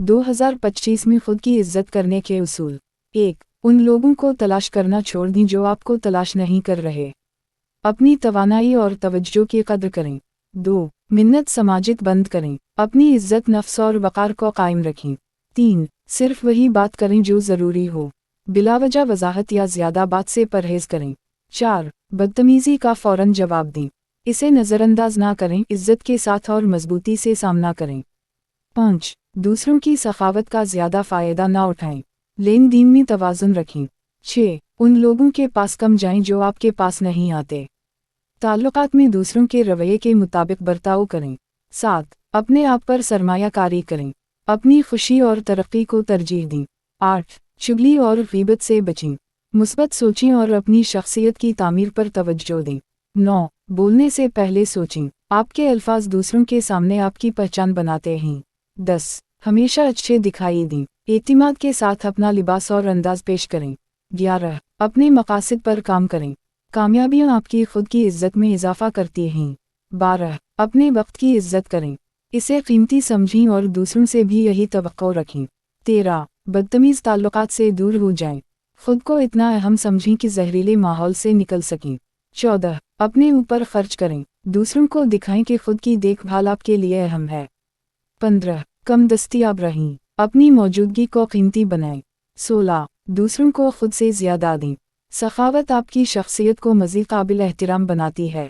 2025 में खुद की इज्जत करने के उसूल। 1. उन लोगों को तलाश करना छोड़ दें जो आपको तलाश नहीं कर रहे। अपनी तवानाई और तवज्जो की कद्र करें। 2. मिन्नत सामाजिक बंद करें। अपनी इज्जत नफ्स और वक़ार को कायम रखें। 3. सिर्फ वही बात करें जो ज़रूरी हो। बिलावजह वजाहत या ज़्यादा बात से परहेज़ करें। 4. बदतमीज़ी का फ़ौरन जवाब दें। इसे नज़रअंदाज ना करें, इज्जत के साथ और मजबूती से सामना करें। 5. दूसरों की सखावत का ज़्यादा फ़ायदा ना उठाएं। लेन देन में तवाज़ुन रखें। 6. उन लोगों के पास कम जाएं जो आपके पास नहीं आते। ताल्लुकात में दूसरों के रवैये के मुताबिक बर्ताव करें। 7. अपने आप पर सरमायाकारी करें। अपनी खुशी और तरक्की को तरजीह दें। 8. चुगली और गीबत से बचें। मुस्बत सोचें और अपनी शख्सियत की तामीर पर तवज्जो दें। 9. बोलने से पहले सोचें। आपके अल्फाज दूसरों के सामने आपकी पहचान बनाते हैं। 10. हमेशा अच्छे दिखाई दें। एतिमाद के साथ अपना लिबास और अंदाज पेश करें। 11. अपने मकासद पर काम करें। कामयाबियां आपकी खुद की इज्जत में इजाफा करती हैं। 12. अपने वक्त की इज्जत करें। इसे कीमती समझें और दूसरों से भी यही तवक्को रखें। 13. बदतमीज़ ताल्लुकात से दूर हो जाएं। खुद को इतना अहम समझें कि जहरीले माहौल से निकल सकें। 14. अपने ऊपर खर्च करें। दूसरों को दिखाएं कि खुद की देखभाल आपके लिए अहम है। 15. कम दस्तियाब रहें। अपनी मौजूदगी को कीमती बनाएं। 16. दूसरों को खुद से ज़्यादा दें। सखावत आपकी शख्सियत को मज़ीद काबिल एहतराम बनाती है।